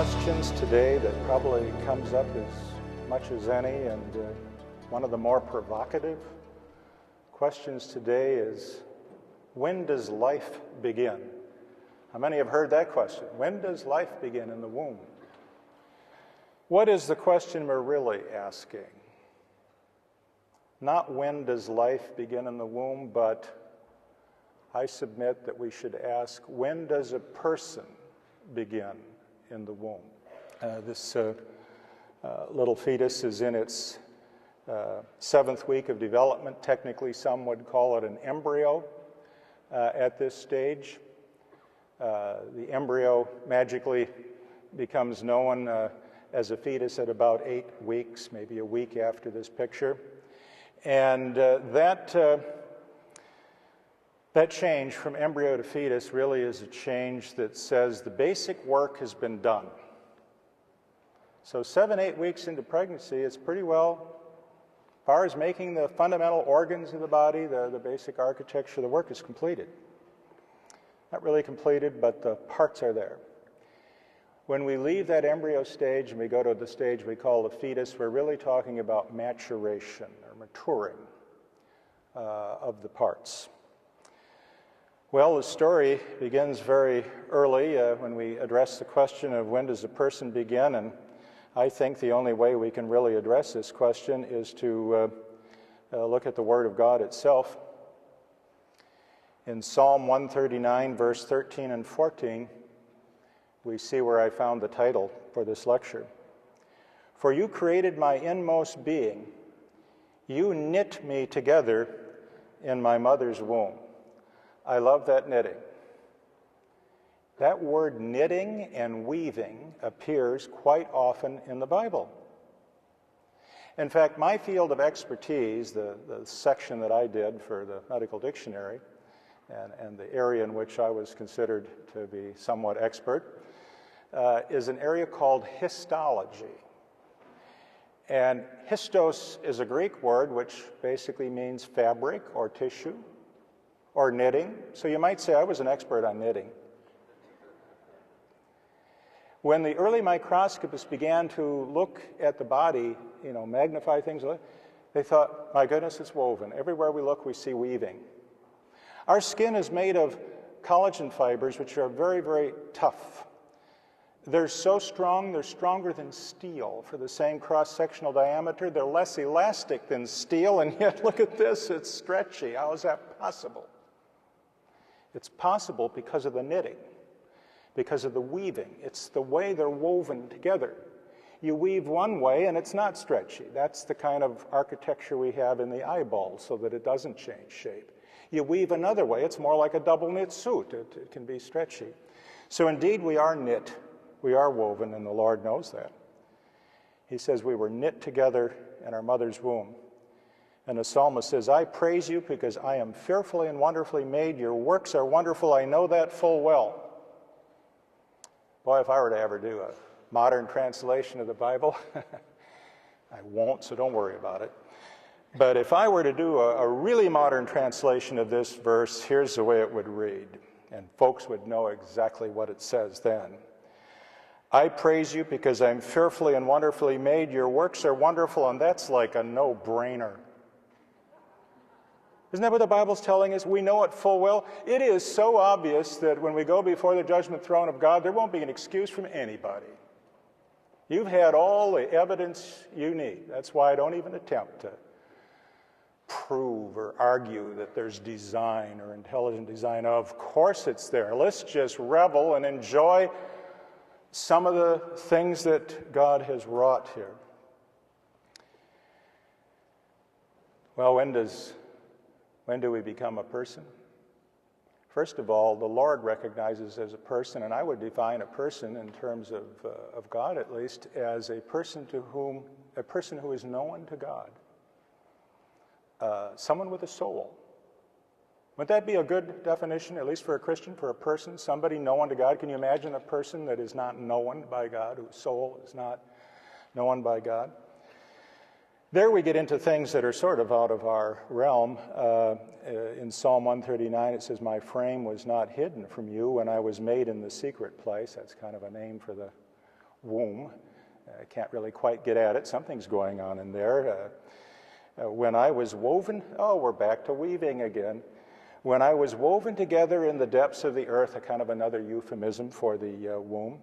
questions today that probably comes up as much as any, and one of the more provocative questions today is, when does life begin? How many have heard that question? When does life begin in the womb? What is the question we're really asking? Not when does life begin in the womb, but I submit that we should ask, when does a person begin in the womb? This little fetus is in its 7th week of development. Technically, some would call it an embryo at this stage. The embryo magically becomes known as a fetus at about 8 weeks, maybe a week after this picture. And that change from embryo to fetus really is a change that says the basic work has been done. So 7, 8 weeks into pregnancy, it's pretty well, as far as making the fundamental organs of the body, the basic architecture, the work is completed. Not really completed, but the parts are there. When we leave that embryo stage and we go to the stage we call the fetus, we're really talking about maturation or maturing of the parts. Well, the story begins very early when we address the question of when does a person begin, and I think the only way we can really address this question is to look at the Word of God itself. In Psalm 139, verse 13 and 14, we see where I found the title for this lecture. For you created my inmost being. You knit me together in my mother's womb. I love that knitting. That word knitting and weaving appears quite often in the Bible. In fact, my field of expertise, the section that I did for the medical dictionary, and the area in which I was considered to be somewhat expert, is an area called histology. And histos is a Greek word which basically means fabric or tissue or knitting. So you might say I was an expert on knitting. When the early microscopists began to look at the body, magnify things, they thought, my goodness, it's woven. Everywhere we look, we see weaving. Our skin is made of collagen fibers, which are very, very tough. They're so strong, they're stronger than steel for the same cross-sectional diameter. They're less elastic than steel, and yet look at this, it's stretchy. How is that possible? It's possible because of the knitting, because of the weaving. It's the way they're woven together. You weave one way and it's not stretchy. That's the kind of architecture we have in the eyeball so that it doesn't change shape. You weave another way, it's more like a double knit suit. It can be stretchy. So indeed we are knit, we are woven, and the Lord knows that. He says we were knit together in our mother's womb. And the psalmist says, I praise you because I am fearfully and wonderfully made. Your works are wonderful. I know that full well. Boy, if I were to ever do a modern translation of the Bible, I won't, so don't worry about it. But if I were to do a really modern translation of this verse, here's the way it would read. And folks would know exactly what it says then. I praise you because I'm fearfully and wonderfully made. Your works are wonderful, and that's like a no-brainer. Isn't that what the Bible's telling us? We know it full well. It is so obvious that when we go before the judgment throne of God, there won't be an excuse from anybody. You've had all the evidence you need. That's why I don't even attempt to prove or argue that there's design or intelligent design. Of course it's there. Let's just revel and enjoy some of the things that God has wrought here. Well, when do we become a person? First of all, the Lord recognizes as a person, and I would define a person in terms of God at least, as a person who is known to God. Someone with a soul. Wouldn't that be a good definition, at least for a Christian, for a person, somebody known to God? Can you imagine a person that is not known by God, whose soul is not known by God? There we get into things that are sort of out of our realm. In Psalm 139, it says, my frame was not hidden from you when I was made in the secret place. That's kind of a name for the womb. I can't really quite get at it. Something's going on in there. When I was woven, oh, we're back to weaving again. When I was woven together in the depths of the earth, a kind of another euphemism for the womb,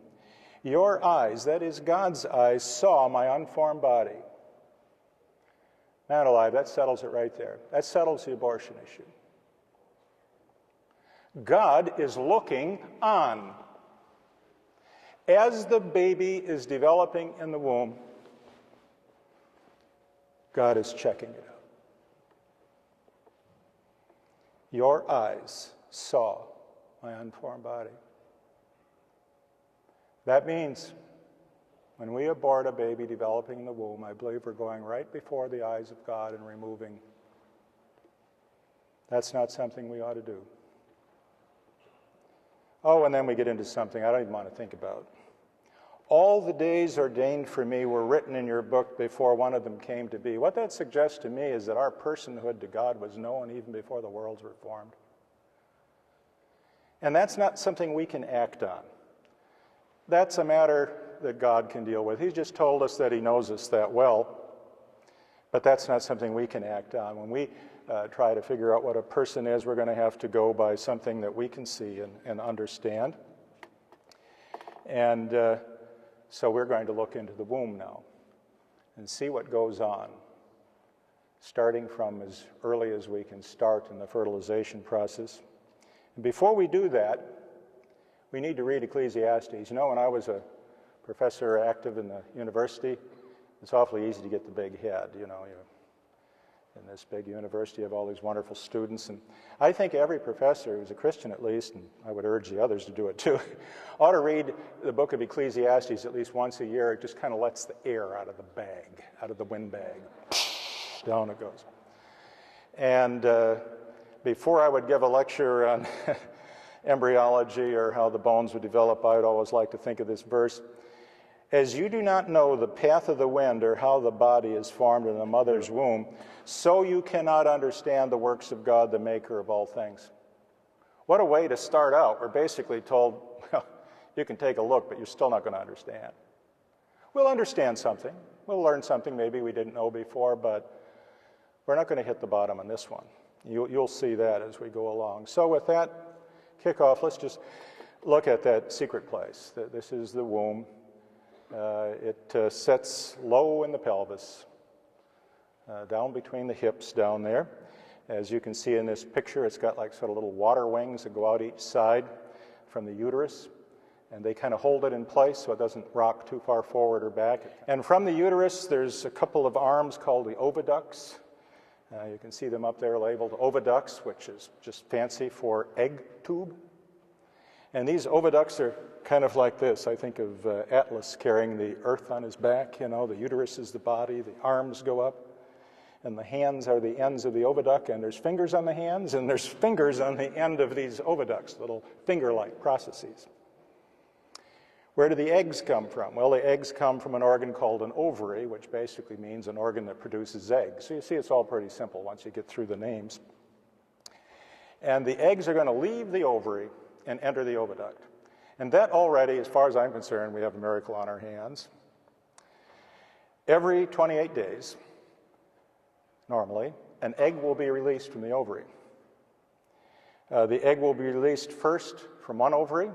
your eyes, that is God's eyes, saw my unformed body. Man alive, that settles it right there. That settles the abortion issue. God is looking on. As the baby is developing in the womb, God is checking it out. Your eyes saw my unformed body. That means when we abort a baby developing in the womb, I believe we're going right before the eyes of God and removing. That's not something we ought to do. Oh, and then we get into something I don't even want to think about. All the days ordained for me were written in your book before one of them came to be. What that suggests to me is that our personhood to God was known even before the worlds were formed. And that's not something we can act on. That's a matter that God can deal with. He's just told us that he knows us that well, but that's not something we can act on. When we try to figure out what a person is, we're going to have to go by something that we can see and understand. And so we're going to look into the womb now and see what goes on, starting from as early as we can start in the fertilization process. And before we do that, we need to read Ecclesiastes. You know, when I was a professor active in the university, it's awfully easy to get the big head. You know, in this big university, you have all these wonderful students. And I think every professor who's a Christian at least, and I would urge the others to do it too, ought to read the book of Ecclesiastes at least once a year. It just kind of lets the air out of the bag, out of the wind bag. Down it goes. And before I would give a lecture on embryology or how the bones would develop, I would always like to think of this verse. As you do not know the path of the wind or how the body is formed in the mother's womb, so you cannot understand the works of God, the maker of all things. What a way to start out. We're basically told, well, you can take a look, but you're still not going to understand. We'll understand something. We'll learn something maybe we didn't know before, but we're not going to hit the bottom on this one. You'll see that as we go along. So with that kickoff, let's just look at that secret place. This is the womb. It sits low in the pelvis, down between the hips down there. As you can see in this picture, it's got like sort of little water wings that go out each side from the uterus, and they kind of hold it in place so it doesn't rock too far forward or back. And from the uterus, there's a couple of arms called the oviducts. You can see them up there labeled oviducts, which is just fancy for egg tube. And these oviducts are kind of like this. I think of Atlas carrying the earth on his back. You know, the uterus is the body, the arms go up, and the hands are the ends of the oviduct, and there's fingers on the hands, and there's fingers on the end of these oviducts, little finger-like processes. Where do the eggs come from? Well, the eggs come from an organ called an ovary, which basically means an organ that produces eggs. So you see it's all pretty simple once you get through the names. And the eggs are going to leave the ovary and enter the oviduct. And that already, as far as I'm concerned, we have a miracle on our hands. Every 28 days, normally, an egg will be released from the ovary. The egg will be released first from one ovary,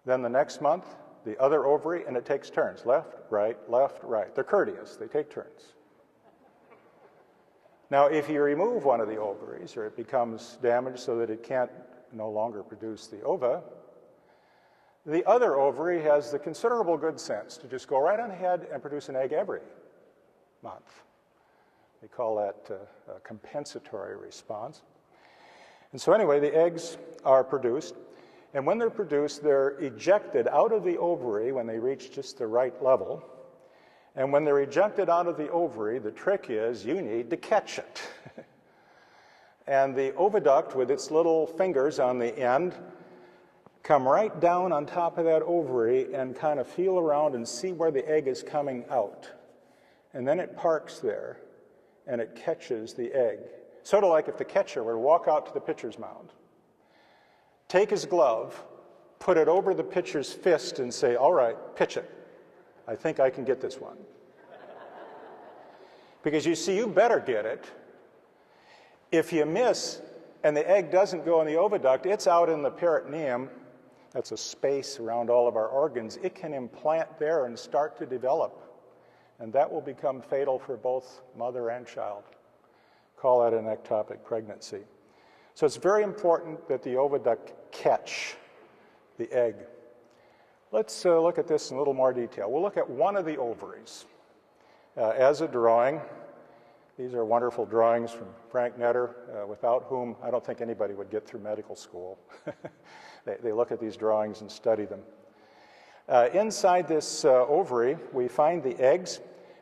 then the next month, the other ovary, and it takes turns. Left, right, left, right. They're courteous. They take turns. Now, if you remove one of the ovaries, or it becomes damaged so that it can't no longer produce the ova, the other ovary has the considerable good sense to just go right on ahead and produce an egg every month. We call that a compensatory response. And so anyway, the eggs are produced. And when they're produced, they're ejected out of the ovary when they reach just the right level. And when they're ejected out of the ovary, the trick is you need to catch it. And the oviduct, with its little fingers on the end, come right down on top of that ovary and kind of feel around and see where the egg is coming out. And then it parks there, and it catches the egg. Sort of like if the catcher were to walk out to the pitcher's mound, take his glove, put it over the pitcher's fist and say, all right, pitch it. I think I can get this one. Because you see, you better get it. If you miss and the egg doesn't go in the oviduct, it's out in the peritoneum. That's a space around all of our organs. It can implant there and start to develop. And that will become fatal for both mother and child. Call that an ectopic pregnancy. So it's very important that the oviduct catch the egg. Let's look at this in a little more detail. We'll look at one of the ovaries as a drawing. These are wonderful drawings from Frank Netter, without whom I don't think anybody would get through medical school. They look at these drawings and study them. Inside this ovary, we find the eggs,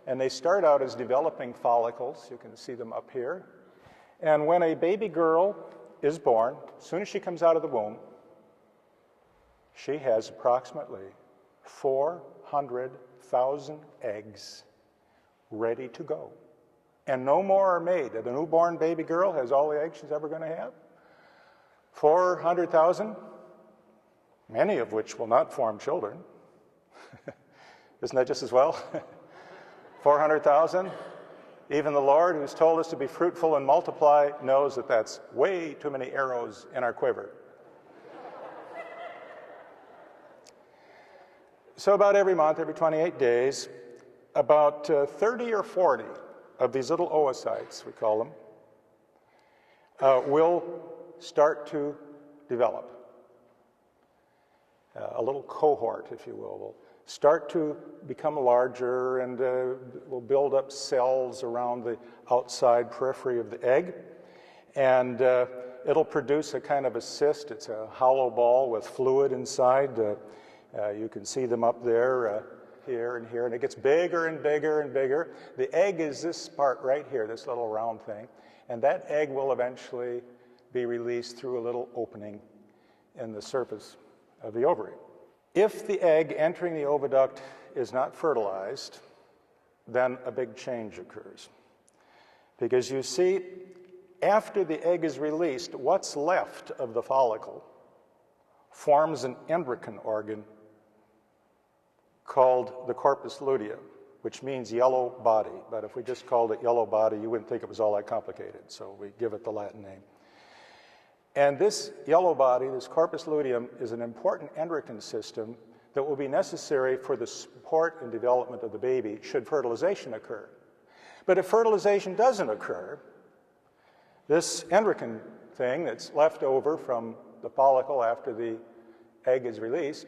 and they start out as developing follicles. You can see them up here. And when a baby girl is born, as soon as she comes out of the womb, she has approximately 400,000 eggs ready to go. And no more are made. The newborn baby girl has all the eggs she's ever going to have. 400,000, many of which will not form children. Isn't that just as well? 400,000. Even the Lord, who's told us to be fruitful and multiply, knows that that's way too many arrows in our quiver. So about every month, every 28 days, about 30 or 40 of these little oocytes, we call them, will start to develop. A little cohort, if you will start to become larger and will build up cells around the outside periphery of the egg. And it'll produce a kind of a cyst. It's a hollow ball with fluid inside. You can see them up there, here and here, and it gets bigger and bigger and bigger. The egg is this part right here, this little round thing, and that egg will eventually be released through a little opening in the surface of the ovary. If the egg entering the oviduct is not fertilized, then a big change occurs. Because you see, after the egg is released, what's left of the follicle forms an endocrine organ called the corpus luteum, which means yellow body. But if we just called it yellow body, you wouldn't think it was all that complicated, so we give it the Latin name. And this yellow body, this corpus luteum, is an important endocrine system that will be necessary for the support and development of the baby should fertilization occur. But if fertilization doesn't occur, this endocrine thing that's left over from the follicle after the egg is released,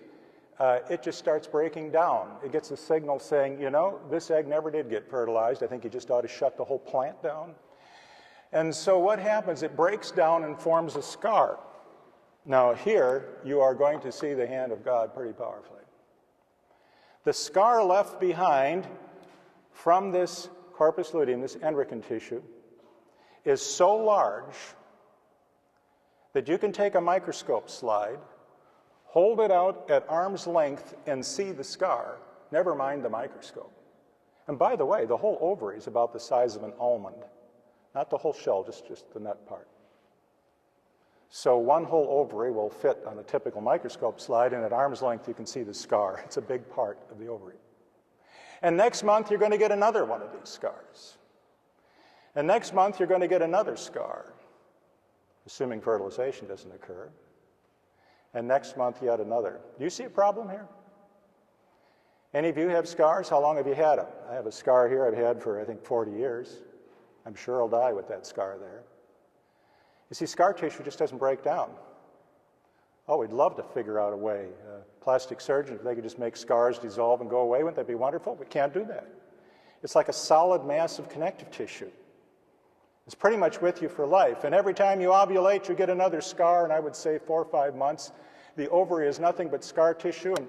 it just starts breaking down. It gets a signal saying, you know, this egg never did get fertilized. I think you just ought to shut the whole plant down. And so what happens, it breaks down and forms a scar. Now here, you are going to see the hand of God pretty powerfully. The scar left behind from this corpus luteum, this endocrine tissue, is so large that you can take a microscope slide, hold it out at arm's length, and see the scar, never mind the microscope. And by the way, the whole ovary is about the size of an almond. Not the whole shell, just the nut part. So one whole ovary will fit on a typical microscope slide, and at arm's length you can see the scar. It's a big part of the ovary. And next month you're going to get another one of these scars. And next month you're going to get another scar, assuming fertilization doesn't occur. And next month yet another. Do you see a problem here? Any of you have scars? How long have you had them? I have a scar here I've had for, I think, 40 years. I'm sure I'll die with that scar there. You see, scar tissue just doesn't break down. Oh, we'd love to figure out a way. Plastic surgeons, if they could just make scars dissolve and go away, wouldn't that be wonderful? We can't do that. It's like a solid mass of connective tissue. It's pretty much with you for life. And every time you ovulate, you get another scar, and I would say 4 or 5 months. The ovary is nothing but scar tissue, and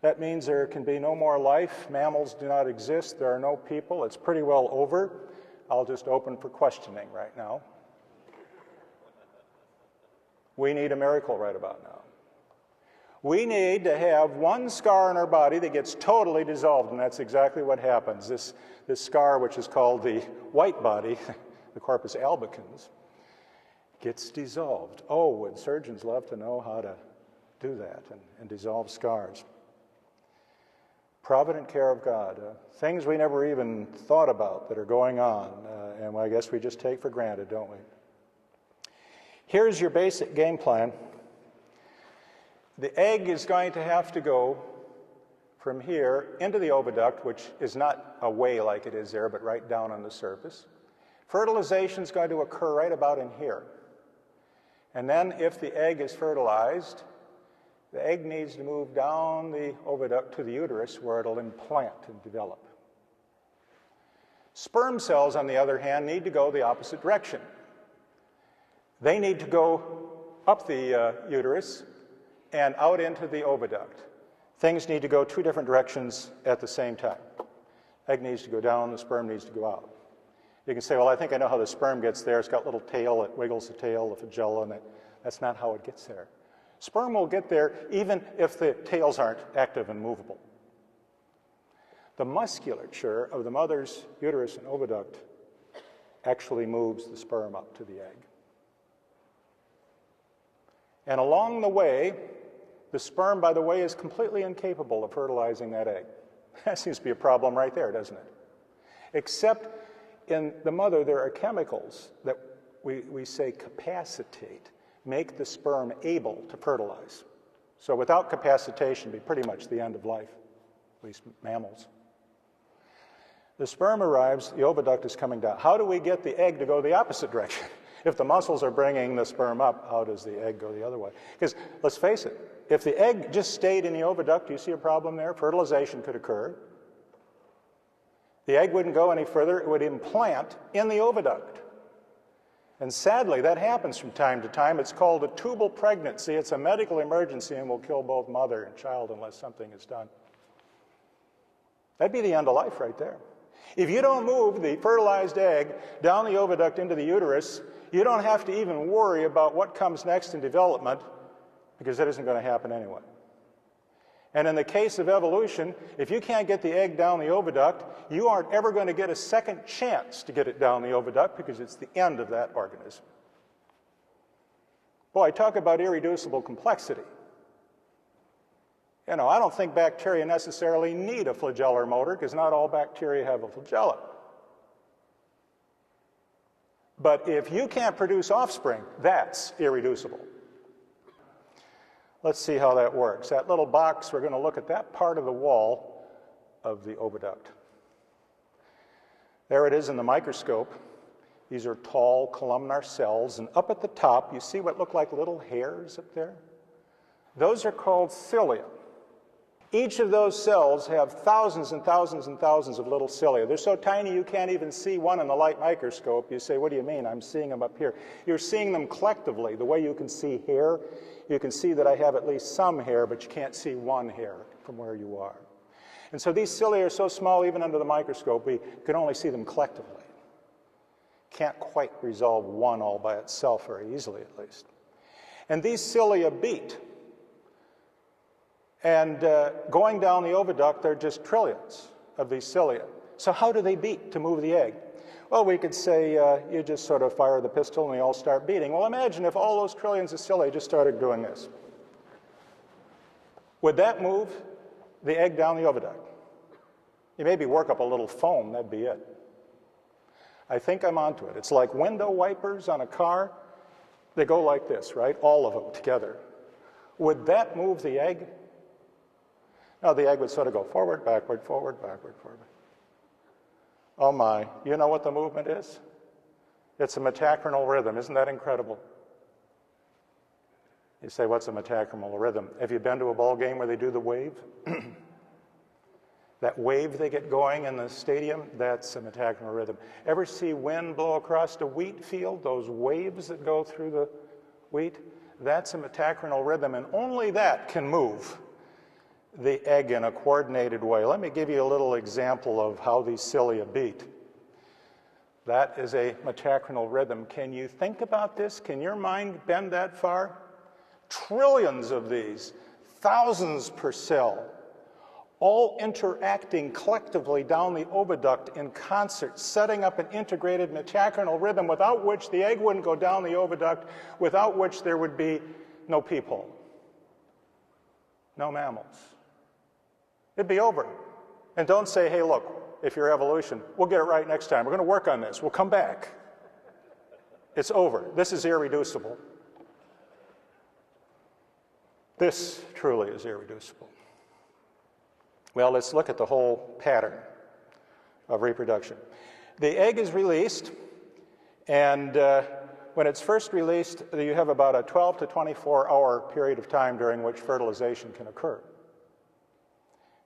that means there can be no more life. Mammals do not exist. There are no people. It's pretty well over. I'll just open for questioning right now. We need a miracle right about now. We need to have one scar in our body that gets totally dissolved, and that's exactly what happens. This scar, which is called the white body, the corpus albicans, gets dissolved. Oh, would surgeons love to know how to do that and dissolve scars. Provident care of God, things we never even thought about that are going on, and I guess we just take for granted, don't we? Here's your basic game plan. The egg is going to have to go from here into the oviduct, which is not away like it is there, but right down on the surface. Fertilization is going to occur right about in here. And then if the egg is fertilized, the egg needs to move down the oviduct to the uterus where it'll implant and develop. Sperm cells, on the other hand, need to go the opposite direction. They need to go up the uterus and out into the oviduct. Things need to go two different directions at the same time. Egg needs to go down, the sperm needs to go out. You can say, well, I think I know how the sperm gets there. It's got a little tail, it wiggles the tail, the flagella, and that's not how it gets there. Sperm will get there even if the tails aren't active and movable. The musculature of the mother's uterus and oviduct actually moves the sperm up to the egg. And along the way, the sperm, by the way, is completely incapable of fertilizing that egg. That seems to be a problem right there, doesn't it? Except in the mother, there are chemicals that we say capacitate, make the sperm able to fertilize. So without capacitation, it'd be pretty much the end of life, at least mammals. The sperm arrives, the oviduct is coming down. How do we get the egg to go the opposite direction? If the muscles are bringing the sperm up, how does the egg go the other way? Because let's face it, if the egg just stayed in the oviduct, do you see a problem there? Fertilization could occur. The egg wouldn't go any further. It would implant in the oviduct. And sadly, that happens from time to time. It's called a tubal pregnancy. It's a medical emergency and will kill both mother and child unless something is done. That'd be the end of life right there. If you don't move the fertilized egg down the oviduct into the uterus, you don't have to even worry about what comes next in development, because that isn't going to happen anyway. And in the case of evolution, if you can't get the egg down the oviduct, you aren't ever going to get a second chance to get it down the oviduct, because it's the end of that organism. Boy, talk about irreducible complexity. You know, I don't think bacteria necessarily need a flagellar motor, because not all bacteria have a flagella. But if you can't produce offspring, that's irreducible. Let's see how that works. That little box, we're going to look at that part of the wall of the oviduct. There it is in the microscope. These are tall columnar cells, and up at the top, you see what look like little hairs up there? Those are called cilia. Each of those cells have thousands and thousands and thousands of little cilia. They're so tiny you can't even see one in the light microscope. You say, what do you mean? I'm seeing them up here. You're seeing them collectively. The way you can see hair, you can see that I have at least some hair, but you can't see one hair from where you are. And so these cilia are so small, even under the microscope, we can only see them collectively. Can't quite resolve one all by itself very easily, at least. And these cilia beat. And going down the oviduct, there are just trillions of these cilia. So how do they beat to move the egg? Well, we could say you just sort of fire the pistol and they all start beating. Well, imagine if all those trillions of cilia just started doing this. Would that move the egg down the oviduct? You maybe work up a little foam, that'd be it. I think I'm onto it. It's like window wipers on a car. They go like this, right? All of them together. Would that move the egg? No, the egg would sort of go forward, backward, forward, backward, forward. Oh my, you know what the movement is? It's a metachronal rhythm. Isn't that incredible? You say, what's a metachronal rhythm? Have you been to a ball game where they do the wave? That wave they get going in the stadium, that's a metachronal rhythm. Ever see wind blow across a wheat field? Those waves that go through the wheat? That's a metachronal rhythm, and only that can move the egg in a coordinated way. Let me give you a little example of how these cilia beat. That is a metachronal rhythm. Can you think about this? Can your mind bend that far? Trillions of these, thousands per cell, all interacting collectively down the oviduct in concert, setting up an integrated metachronal rhythm without which the egg wouldn't go down the oviduct, without which there would be no peephole. No mammals. It'd be over. And don't say, hey, look, if you're evolution, we'll get it right next time. We're going to work on this. We'll come back. It's over. This is irreducible. This truly is irreducible. Well, let's look at the whole pattern of reproduction. The egg is released, and when it's first released, you have about a 12 to 24-hour period of time during which fertilization can occur.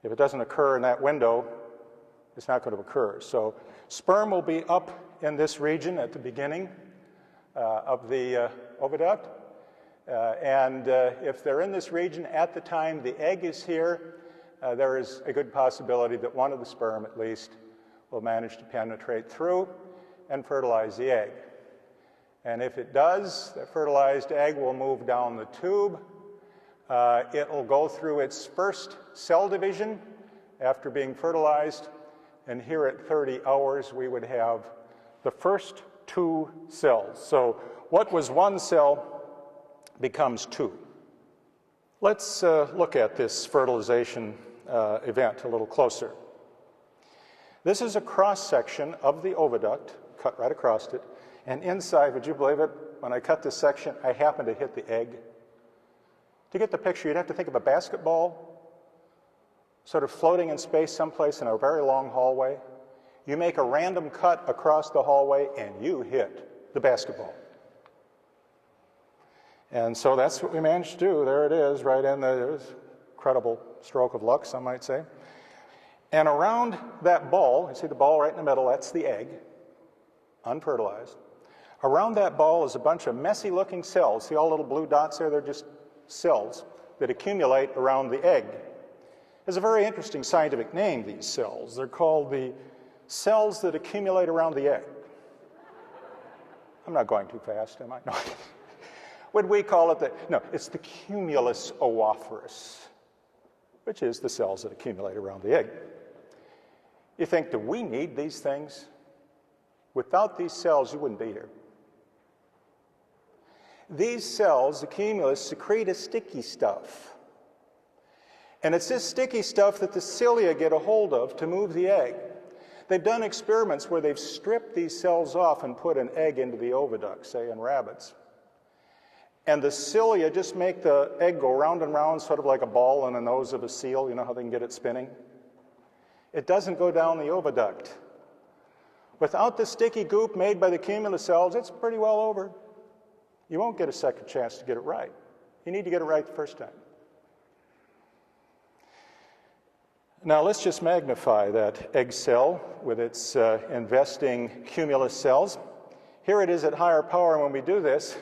If it doesn't occur in that window, it's not going to occur. So sperm will be up in this region at the beginning of the oviduct. And if they're in this region at the time the egg is here, there is a good possibility that one of the sperm, at least, will manage to penetrate through and fertilize the egg. And if it does, the fertilized egg will move down the tube. It will go through its first cell division after being fertilized. And here at 30 hours, we would have the first 2 cells. So what was 1 cell becomes 2. Let's look at this fertilization event a little closer. This is a cross-section of the oviduct, cut right across it. And inside, would you believe it, when I cut this section, I happened to hit the egg. To get the picture, you'd have to think of a basketball sort of floating in space someplace in a very long hallway. You make a random cut across the hallway, and you hit the basketball. And so that's what we managed to do. There it is, right in there. It was an incredible stroke of luck, some might say. And around that ball, you see the ball right in the middle, that's the egg, unfertilized. Around that ball is a bunch of messy-looking cells. See all the little blue dots there? They're just cells that accumulate around the egg. There's a very interesting scientific name, these cells. They're called the cells that accumulate around the egg. I'm not going too fast, am I? No. Would we call it the... No, it's the cumulus oophorus, which is the cells that accumulate around the egg. You think, do we need these things? Without these cells, you wouldn't be here. These cells, the cumulus, secrete a sticky stuff. And it's this sticky stuff that the cilia get a hold of to move the egg. They've done experiments where they've stripped these cells off and put an egg into the oviduct, say in rabbits. And the cilia just make the egg go round and round, sort of like a ball on the nose of a seal. You know how they can get it spinning? It doesn't go down the oviduct. Without the sticky goop made by the cumulus cells, it's pretty well over. You won't get a second chance to get it right. You need to get it right the first time. Now let's just magnify that egg cell with its investing cumulus cells. Here it is at higher power, and when we do this,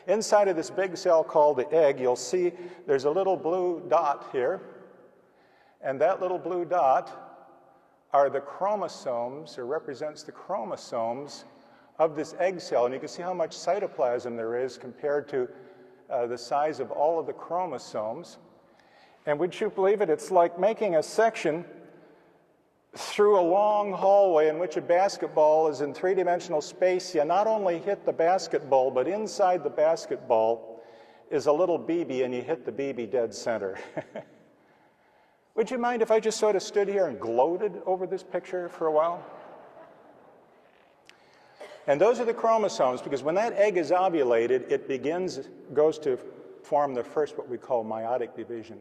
inside of this big cell called the egg, you'll see there's a little blue dot here, and that little blue dot are the chromosomes, or represents the chromosomes of this egg cell. And you can see how much cytoplasm there is compared to the size of all of the chromosomes. And would you believe it? It's like making a section through a long hallway in which a basketball is in three-dimensional space. You not only hit the basketball, but inside the basketball is a little BB, and you hit the BB dead center. Would you mind if I just sort of stood here and gloated over this picture for a while? And those are the chromosomes, because when that egg is ovulated, it goes to form the first, what we call meiotic division.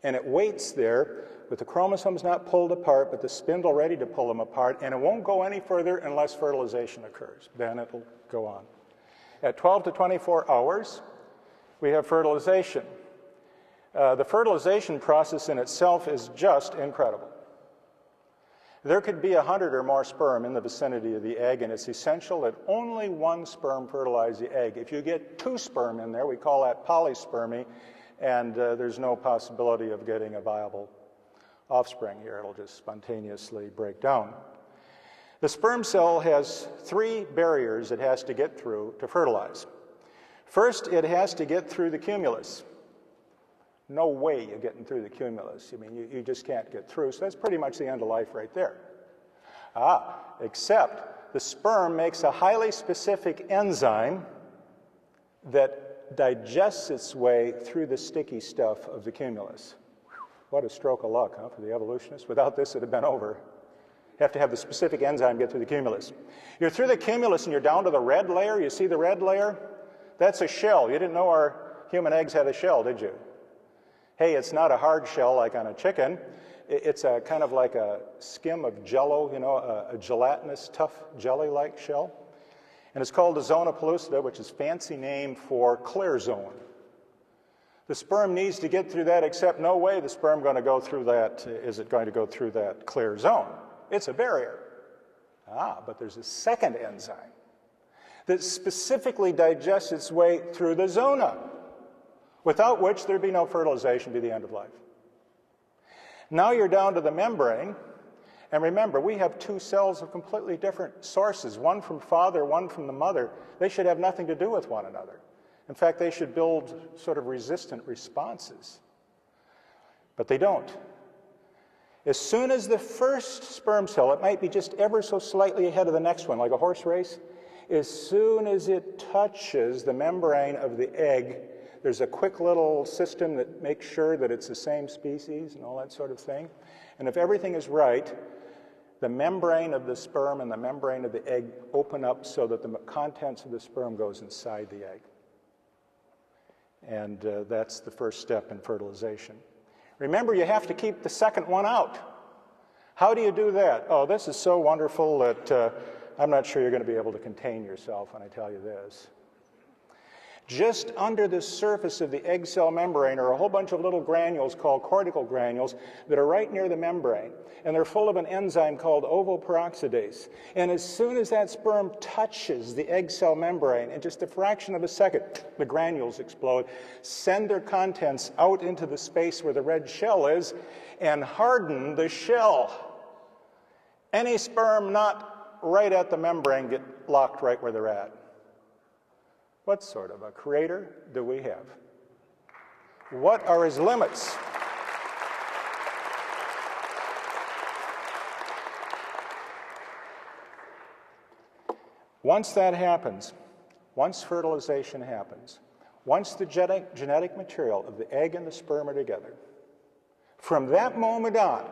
And it waits there with the chromosomes not pulled apart, but the spindle ready to pull them apart, and it won't go any further unless fertilization occurs. Then it'll go on. At 12 to 24 hours, we have fertilization. The fertilization process in itself is just incredible. There could be 100 or more sperm in the vicinity of the egg, and it's essential that only one sperm fertilize the egg. If you get 2 sperm in there, we call that polyspermy, and there's no possibility of getting a viable offspring here. It'll just spontaneously break down. The sperm cell has 3 barriers it has to get through to fertilize. First, it has to get through the cumulus. No way you're getting through the cumulus. I mean, you just can't get through. So that's pretty much the end of life right there. Except the sperm makes a highly specific enzyme that digests its way through the sticky stuff of the cumulus. What a stroke of luck, huh, for the evolutionists. Without this, it would have been over. You have to have the specific enzyme get through the cumulus. You're through the cumulus and you're down to the red layer. You see the red layer? That's a shell. You didn't know our human eggs had a shell, did you? Hey, it's not a hard shell like on a chicken. It's a kind of like a skim of jello, you know, a gelatinous, tough, jelly-like shell. And it's called a zona pellucida, which is a fancy name for clear zone. The sperm needs to get through that, except no way the sperm going to go through that, is it going to go through that clear zone. It's a barrier. But there's a second enzyme that specifically digests its way through the zona, without which there'd be no fertilization, be the end of life. Now you're down to the membrane, and remember, we have two cells of completely different sources, one from father, one from the mother. They should have nothing to do with one another. In fact, they should build sort of resistant responses. But they don't. As soon as the first sperm cell, it might be just ever so slightly ahead of the next one, like a horse race, as soon as it touches the membrane of the egg, there's a quick little system that makes sure that it's the same species and all that sort of thing. And if everything is right, the membrane of the sperm and the membrane of the egg open up so that the contents of the sperm goes inside the egg. And that's the first step in fertilization. Remember, you have to keep the second one out. How do you do that? Oh, this is so wonderful that I'm not sure you're going to be able to contain yourself when I tell you this. Just under the surface of the egg cell membrane are a whole bunch of little granules called cortical granules that are right near the membrane, and they're full of an enzyme called ovoperoxidase. And as soon as that sperm touches the egg cell membrane, in just a fraction of a second, the granules explode, send their contents out into the space where the red shell is, and harden the shell. Any sperm not right at the membrane get locked right where they're at. What sort of a creator do we have? What are his limits? Once that happens, once fertilization happens, once the genetic material of the egg and the sperm are together, from that moment on,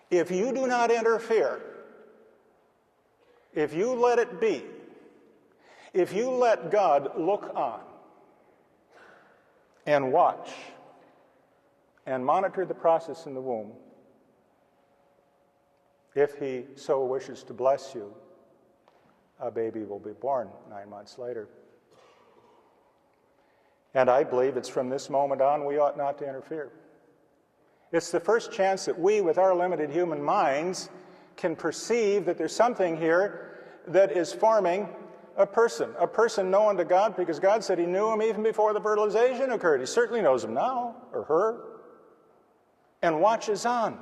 if you do not interfere, if you let it be, if you let God look on and watch and monitor the process in the womb, if he so wishes to bless you, a baby will be born 9 months later. And I believe it's from this moment on we ought not to interfere. It's the first chance that we, with our limited human minds, can perceive that there's something here that is forming a person known to God because God said he knew him even before the fertilization occurred. He certainly knows him now, or her, and watches on.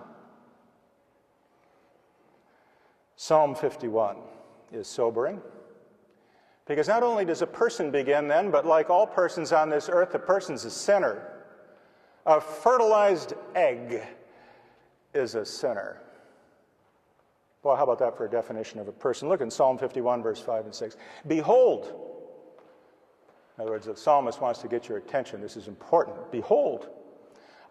Psalm 51 is sobering because not only does a person begin then, but like all persons on this earth, the person's a sinner. A fertilized egg is a sinner. Well, how about that for a definition of a person? Look in Psalm 51, verse 5 and 6. Behold, in other words, the psalmist wants to get your attention. This is important. Behold,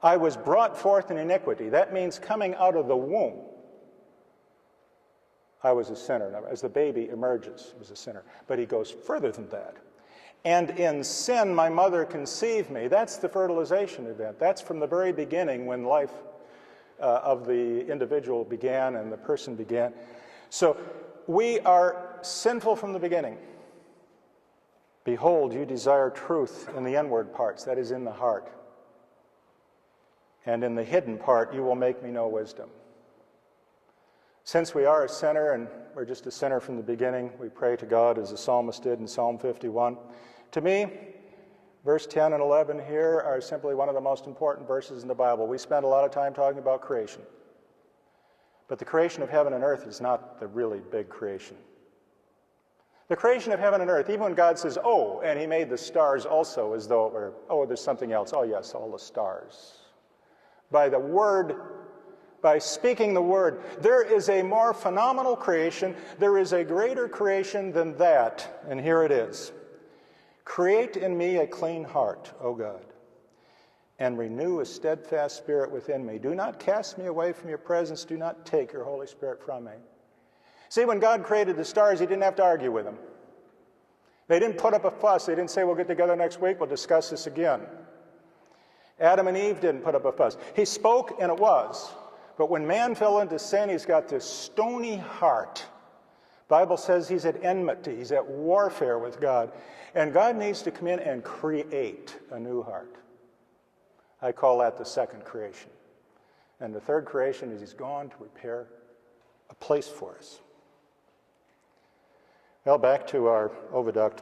I was brought forth in iniquity. That means coming out of the womb. I was a sinner. Now, as the baby emerges, he was a sinner. But he goes further than that. And in sin my mother conceived me. That's the fertilization event. That's from the very beginning when life of the individual began and the person began. So we are sinful from the beginning. Behold, you desire truth in the inward parts, that is in the heart. And in the hidden part, you will make me know wisdom. Since we are a sinner, and we're just a sinner from the beginning, we pray to God as the psalmist did in Psalm 51. To me, verse 10 and 11 here are simply one of the most important verses in the Bible. We spend a lot of time talking about creation. But the creation of heaven and earth is not the really big creation. The creation of heaven and earth, even when God says, oh, and he made the stars also as though it were, oh, there's something else. Oh, yes, all the stars. By the word, by speaking the word, there is a more phenomenal creation. There is a greater creation than that. And here it is. Create in me a clean heart, O God, and renew a steadfast spirit within me. Do not cast me away from your presence. Do not take your Holy Spirit from me. See, when God created the stars, he didn't have to argue with them. They didn't put up a fuss. They didn't say, we'll get together next week, we'll discuss this again. Adam and Eve didn't put up a fuss. He spoke, and it was. But when man fell into sin, he's got this stony heart. The Bible says he's at enmity. He's at warfare with God. And God needs to come in and create a new heart. I call that the second creation. And the third creation is he's gone to prepare a place for us. Well, back to our oviduct.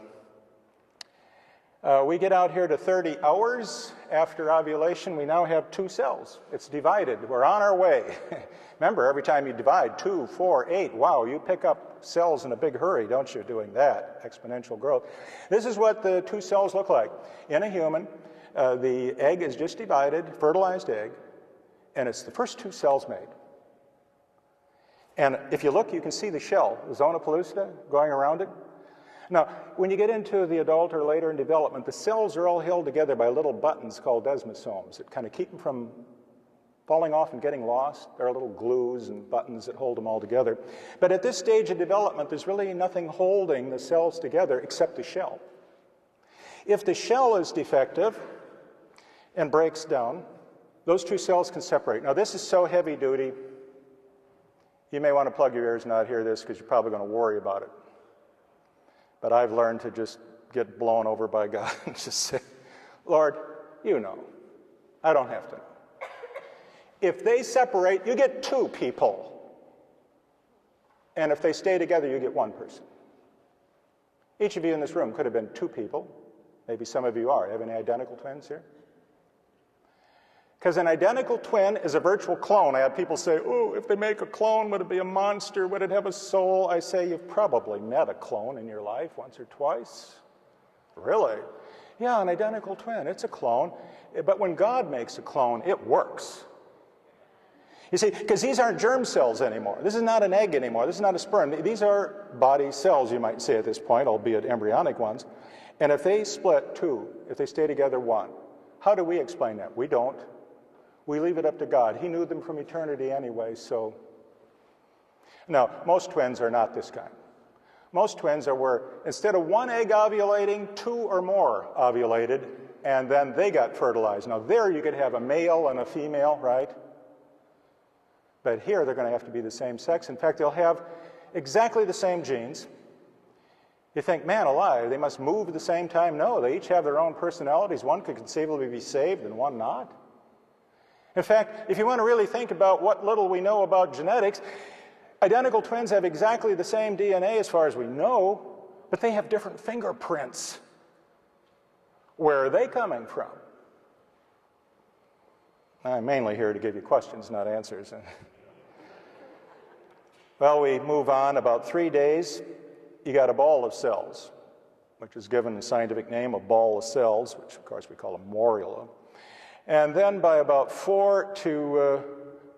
We get out here to 30 hours after ovulation. We now have 2 cells. It's divided. We're on our way. Remember, every time you divide, 2, 4, 8, wow, you pick up cells in a big hurry, don't you, doing that, exponential growth. This is what the 2 cells look like. In a human, the egg is just divided, fertilized egg, and it's the first 2 cells made. And if you look, you can see the shell, the zona pellucida, going around it. Now, when you get into the adult or later in development, the cells are all held together by little buttons called desmosomes that kind of keep them from falling off and getting lost. There are little glues and buttons that hold them all together. But at this stage of development, there's really nothing holding the cells together except the shell. If the shell is defective and breaks down, those 2 cells can separate. Now, this is so heavy duty, you may want to plug your ears and not hear this because you're probably going to worry about it. But I've learned to just get blown over by God and just say, Lord, you know. I don't have to know. If they separate, you get 2 people. And if they stay together, you get 1 person. Each of you in this room could have been 2 people. Maybe some of you are. Have any identical twins here? Because an identical twin is a virtual clone. I have people say, oh, if they make a clone, would it be a monster? Would it have a soul? I say, you've probably met a clone in your life once or twice. Really? Yeah, an identical twin. It's a clone. But when God makes a clone, it works. You see, because these aren't germ cells anymore. This is not an egg anymore. This is not a sperm. These are body cells, you might say at this point, albeit embryonic ones. And if they split 2, if they stay together 1, how do we explain that? We don't. We leave it up to God. He knew them from eternity anyway, so. Now, most twins are not this kind. Most twins are where instead of 1 egg ovulating, 2 or more ovulated, and then they got fertilized. Now, there you could have a male and a female, right? But here they're going to have to be the same sex. In fact, they'll have exactly the same genes. You think, man alive, they must move at the same time. No, they each have their own personalities. One could conceivably be saved and one not. In fact, if you want to really think about what little we know about genetics, identical twins have exactly the same DNA as far as we know, but they have different fingerprints. Where are they coming from? I'm mainly here to give you questions, not answers. Well, we move on. About 3 days, you got a ball of cells, which is given the scientific name of ball of cells, which of course we call a morula. And then by about 4 to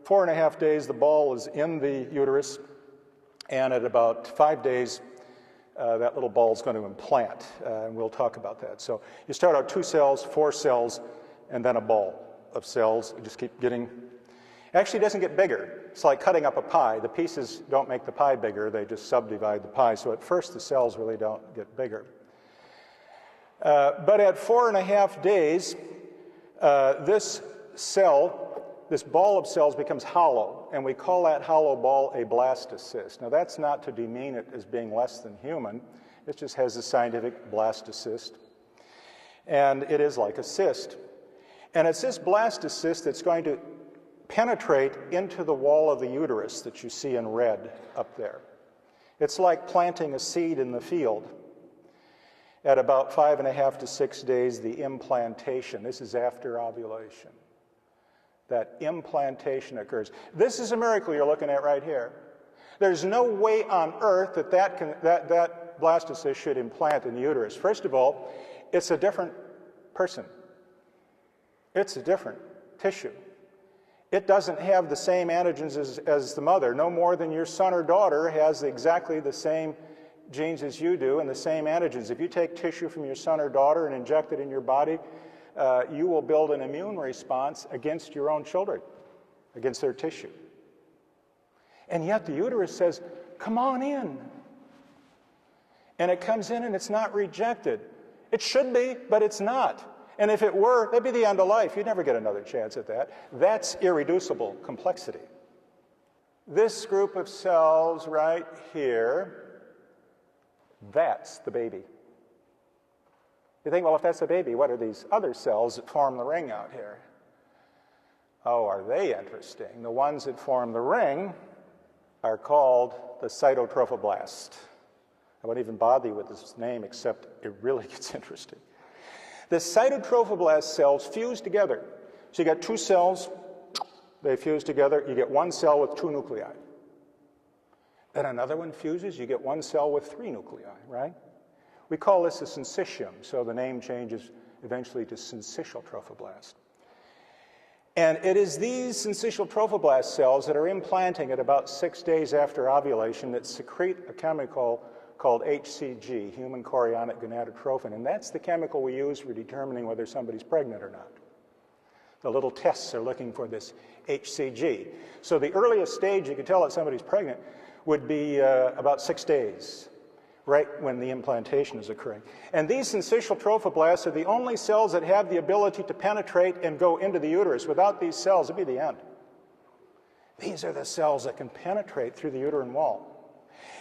4.5 days, the ball is in the uterus. And at about 5 days, that little ball is going to implant. And we'll talk about that. So you start out 2 cells, 4 cells, and then a ball of cells. You just keep getting. Actually, it doesn't get bigger. It's like cutting up a pie. The pieces don't make the pie bigger. They just subdivide the pie. So at first, the cells really don't get bigger. But at 4.5 days, this ball of cells becomes hollow, and we call that hollow ball a blastocyst. Now, that's not to demean it as being less than human. It just has a scientific blastocyst. And it is like a cyst. And it's this blastocyst that's going to penetrate into the wall of the uterus that you see in red up there. It's like planting a seed in the field. At about 5.5 to 6 days, the implantation. This is after ovulation. That implantation occurs. This is a miracle you're looking at right here. There's no way on earth that blastocyst should implant in the uterus. First of all, it's a different person. It's a different tissue. It doesn't have the same antigens as the mother, no more than your son or daughter has exactly the same genes as you do and the same antigens. If you take tissue from your son or daughter and inject it in your body, you will build an immune response against your own children, against their tissue. And yet the uterus says, come on in. And it comes in and it's not rejected. It should be, but it's not. And if it were, that'd be the end of life. You'd never get another chance at that. That's irreducible complexity. This group of cells right here, that's the baby. You think, well, if that's the baby, what are these other cells that form the ring out here? Oh, are they interesting? The ones that form the ring are called the cytotrophoblast. I won't even bother you with this name, except it really gets interesting. The cytotrophoblast cells fuse together. So you got two cells, they fuse together, you get one cell with two nuclei. Then another one fuses, you get one cell with three nuclei, right? We call this a syncytium, so the name changes eventually to syncytial trophoblast. And it is these syncytial trophoblast cells that are implanting at about 6 days after ovulation that secrete a chemical called HCG, human chorionic gonadotrophin, and that's the chemical we use for determining whether somebody's pregnant or not. The little tests are looking for this HCG. So the earliest stage you could tell that somebody's pregnant would be about 6 days, right when the implantation is occurring. And these syncytial trophoblasts are the only cells that have the ability to penetrate and go into the uterus. Without these cells, it'd be the end. These are the cells that can penetrate through the uterine wall.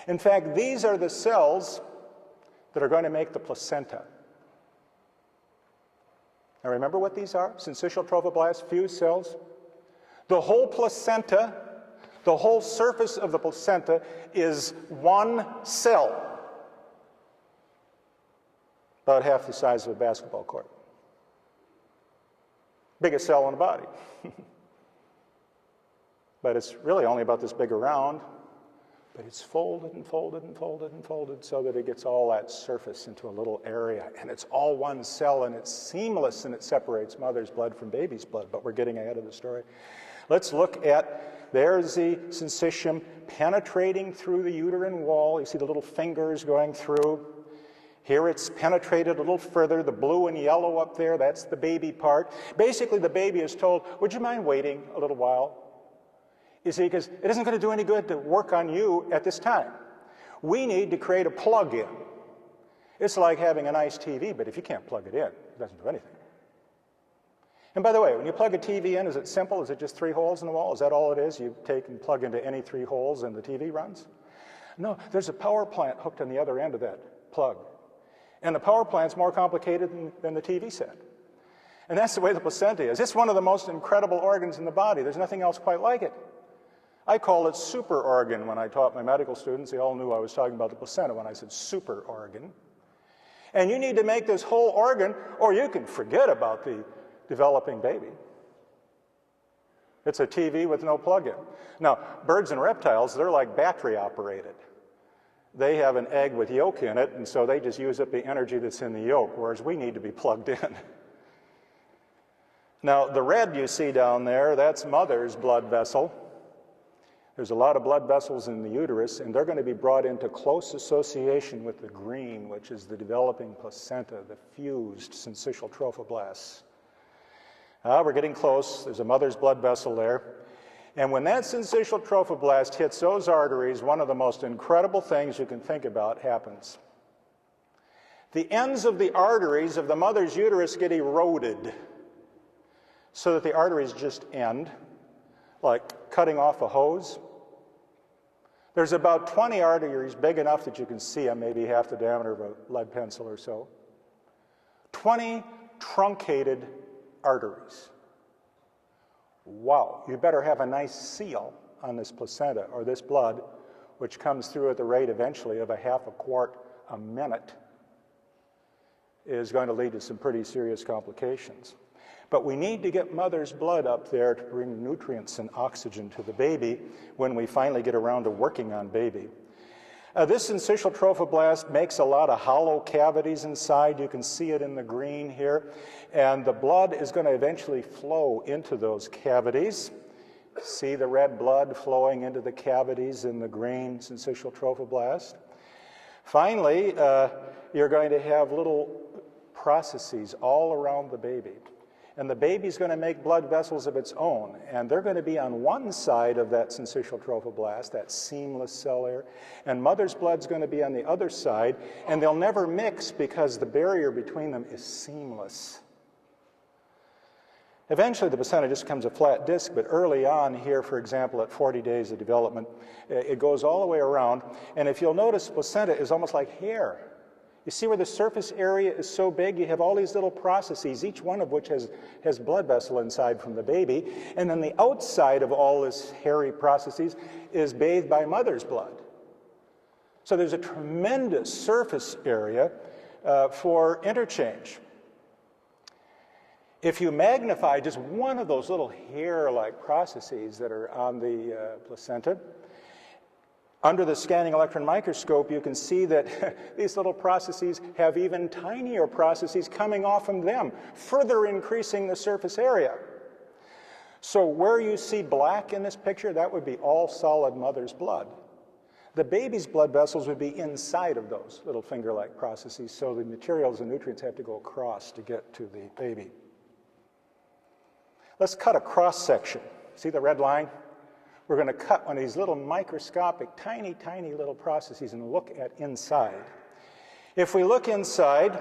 In fact, these are the cells that are going to make the placenta. Now remember what these are? Syncytial trophoblast fused cells. The whole placenta, the whole surface of the placenta is one cell, about half the size of a basketball court. Biggest cell in the body. But it's really only about this big around. But it's folded and folded and folded and folded so that it gets all that surface into a little area. And it's all one cell, and it's seamless, and it separates mother's blood from baby's blood. But we're getting ahead of the story. Let's look at, there's the syncytium penetrating through the uterine wall. You see the little fingers going through. Here it's penetrated a little further. The blue and yellow up there, that's the baby part. Basically, the baby is told, would you mind waiting a little while? You see, because it isn't going to do any good to work on you at this time. We need to create a plug-in. It's like having a nice TV, but if you can't plug it in, it doesn't do anything. And by the way, when you plug a TV in, is it simple? Is it just 3 holes in the wall? Is that all it is? You take and plug into any 3 holes and the TV runs? No, there's a power plant hooked on the other end of that plug. And the power plant's more complicated than the TV set. And that's the way the placenta is. It's one of the most incredible organs in the body. There's nothing else quite like it. I call it super organ. When I taught my medical students, they all knew I was talking about the placenta when I said super organ. And you need to make this whole organ, or you can forget about the developing baby. It's a TV with no plug-in. Now, birds and reptiles, they're like battery operated. They have an egg with yolk in it, and so they just use up the energy that's in the yolk, whereas we need to be plugged in. Now, the red you see down there, that's mother's blood vessel. There's a lot of blood vessels in the uterus, and they're going to be brought into close association with the green, which is the developing placenta, the fused syncytial trophoblasts. We're getting close. There's a mother's blood vessel there. And when that syncytial trophoblast hits those arteries, one of the most incredible things you can think about happens. The ends of the arteries of the mother's uterus get eroded so that the arteries just end, like cutting off a hose. There's about 20 arteries big enough that you can see them, maybe half the diameter of a lead pencil or so. 20 truncated arteries. Wow, you better have a nice seal on this placenta or this blood, which comes through at the rate eventually of a half a quart a minute, is going to lead to some pretty serious complications. But we need to get mother's blood up there to bring nutrients and oxygen to the baby when we finally get around to working on baby. This syncytial trophoblast makes a lot of hollow cavities inside. You can see it in the green here. And the blood is going to eventually flow into those cavities. See the red blood flowing into the cavities in the green syncytial trophoblast. Finally, you're going to have little processes all around the baby. And the baby's going to make blood vessels of its own, and they're going to be on one side of that syncytial trophoblast, that seamless cell layer, and mother's blood's going to be on the other side, and they'll never mix because the barrier between them is seamless. Eventually, the placenta just becomes a flat disc, but early on here, for example, at 40 days of development, it goes all the way around, and if you'll notice, placenta is almost like hair. You see where the surface area is so big, you have all these little processes, each one of which has blood vessel inside from the baby, and then the outside of all this hairy processes is bathed by mother's blood. So there's a tremendous surface area for interchange. If you magnify just one of those little hair-like processes that are on the placenta, under the scanning electron microscope, you can see that these little processes have even tinier processes coming off from them, further increasing the surface area. So where you see black in this picture, that would be all solid mother's blood. The baby's blood vessels would be inside of those little finger-like processes, so the materials and nutrients have to go across to get to the baby. Let's cut a cross-section. See the red line? We're going to cut one of these little microscopic, tiny, tiny little processes and look at inside. If we look inside,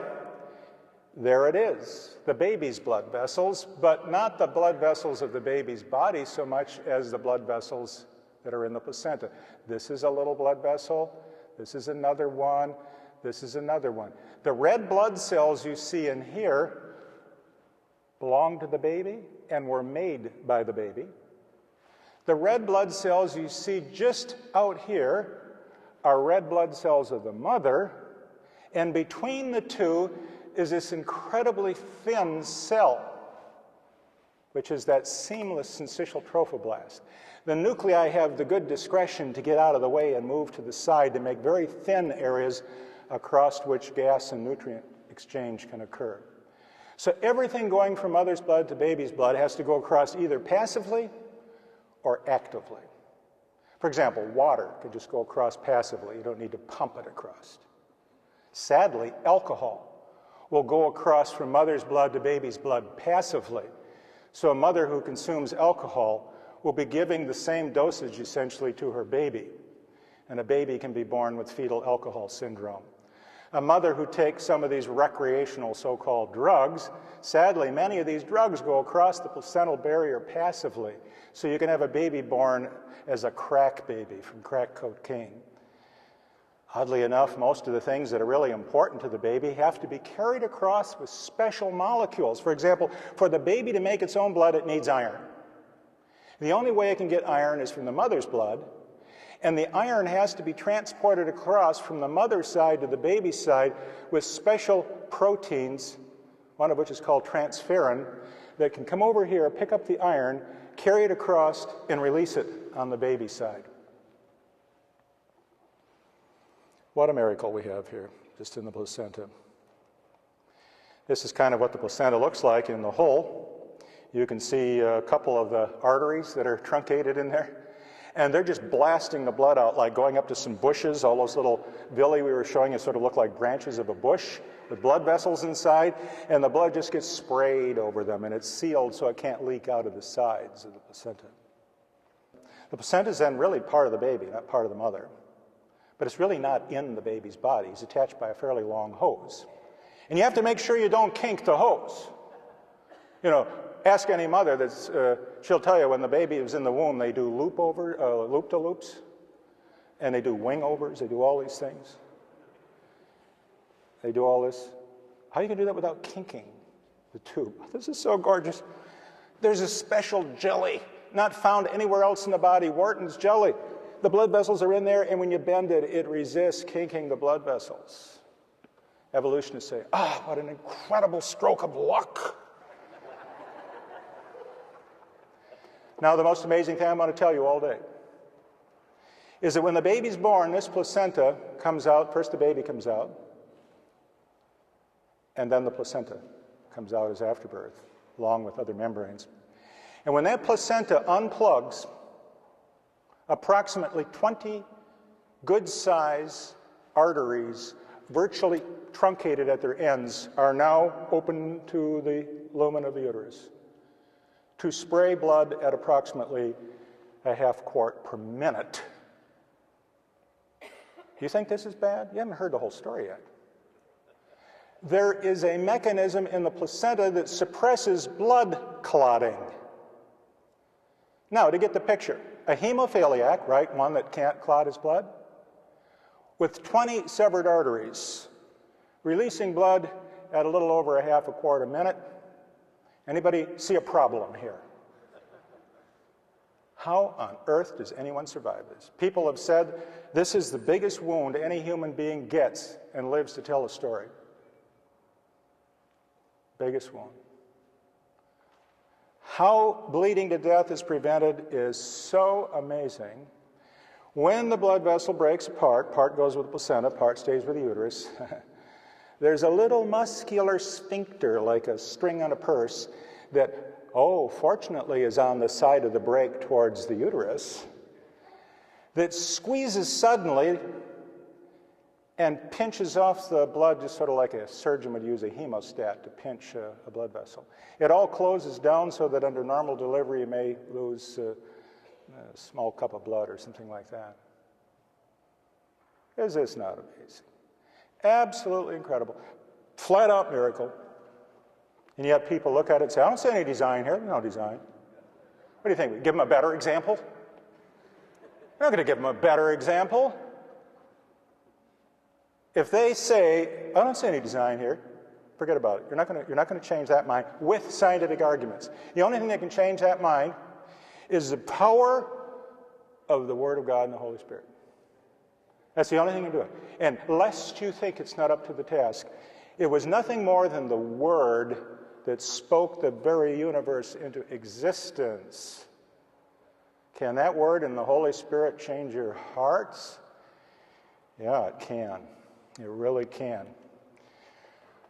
there it is, the baby's blood vessels, but not the blood vessels of the baby's body so much as the blood vessels that are in the placenta. This is a little blood vessel, this is another one, this is another one. The red blood cells you see in here belong to the baby and were made by the baby. The red blood cells you see just out here are red blood cells of the mother, and between the two is this incredibly thin cell, which is that seamless syncytial trophoblast. The nuclei have the good discretion to get out of the way and move to the side to make very thin areas across which gas and nutrient exchange can occur. So everything going from mother's blood to baby's blood has to go across either passively or actively. For example, water could just go across passively. You don't need to pump it across. Sadly, alcohol will go across from mother's blood to baby's blood passively. So a mother who consumes alcohol will be giving the same dosage essentially to her baby, and a baby can be born with fetal alcohol syndrome. A mother who takes some of these recreational so-called drugs, sadly, many of these drugs go across the placental barrier passively. So you can have a baby born as a crack baby from crack cocaine. Oddly enough, most of the things that are really important to the baby have to be carried across with special molecules. For example, for the baby to make its own blood, it needs iron. The only way it can get iron is from the mother's blood, and the iron has to be transported across from the mother's side to the baby's side with special proteins, one of which is called transferrin, that can come over here, pick up the iron, carry it across, and release it on the baby's side. What a miracle we have here, just in the placenta. This is kind of what the placenta looks like in the whole. You can see a couple of the arteries that are truncated in there. And they're just blasting the blood out, like going up to some bushes. All those little villi we were showing you sort of look like branches of a bush with blood vessels inside. And the blood just gets sprayed over them, and it's sealed so it can't leak out of the sides of the placenta. The placenta is then really part of the baby, not part of the mother. But it's really not in the baby's body. It's attached by a fairly long hose. And you have to make sure you don't kink the hose. You know, ask any mother that's, she'll tell you when the baby is in the womb, they do loop-to-loops, and they do wing-overs, they do all these things. They do all this. How are you going to do that without kinking the tube? This is so gorgeous. There's a special jelly, not found anywhere else in the body, Wharton's jelly. The blood vessels are in there, and when you bend it, it resists kinking the blood vessels. Evolutionists say, what an incredible stroke of luck. Now, the most amazing thing I'm going to tell you all day is that when the baby's born, this placenta comes out. First the baby comes out, and then the placenta comes out as afterbirth, along with other membranes. And when that placenta unplugs, approximately 20 good-size arteries virtually truncated at their ends, are now open to the lumen of the uterus to spray blood at approximately a half quart per minute. Do you think this is bad? You haven't heard the whole story yet. There is a mechanism in the placenta that suppresses blood clotting. Now, to get the picture, a hemophiliac, right, one that can't clot his blood, with 20 severed arteries, releasing blood at a little over a half a quart a minute. Anybody see a problem here? How on earth does anyone survive this? People have said this is the biggest wound any human being gets and lives to tell a story. Biggest wound. How bleeding to death is prevented is so amazing. When the blood vessel breaks apart, part goes with the placenta, part stays with the uterus. There's a little muscular sphincter, like a string on a purse, that, fortunately is on the side of the break towards the uterus, that squeezes suddenly and pinches off the blood, just sort of like a surgeon would use a hemostat to pinch a blood vessel. It all closes down so that under normal delivery you may lose a small cup of blood or something like that. Is this not amazing? Absolutely incredible. Flat out miracle. And yet people look at it and say, I don't see any design here. No design. What do you think? We give them a better example? We're not going to give them a better example. If they say, I don't see any design here, forget about it. You're not going to change that mind with scientific arguments. The only thing that can change that mind is the power of the Word of God and the Holy Spirit. That's the only thing you can do it. And lest you think it's not up to the task, it was nothing more than the Word that spoke the very universe into existence. Can that Word and the Holy Spirit change your hearts? Yeah, it can. It really can.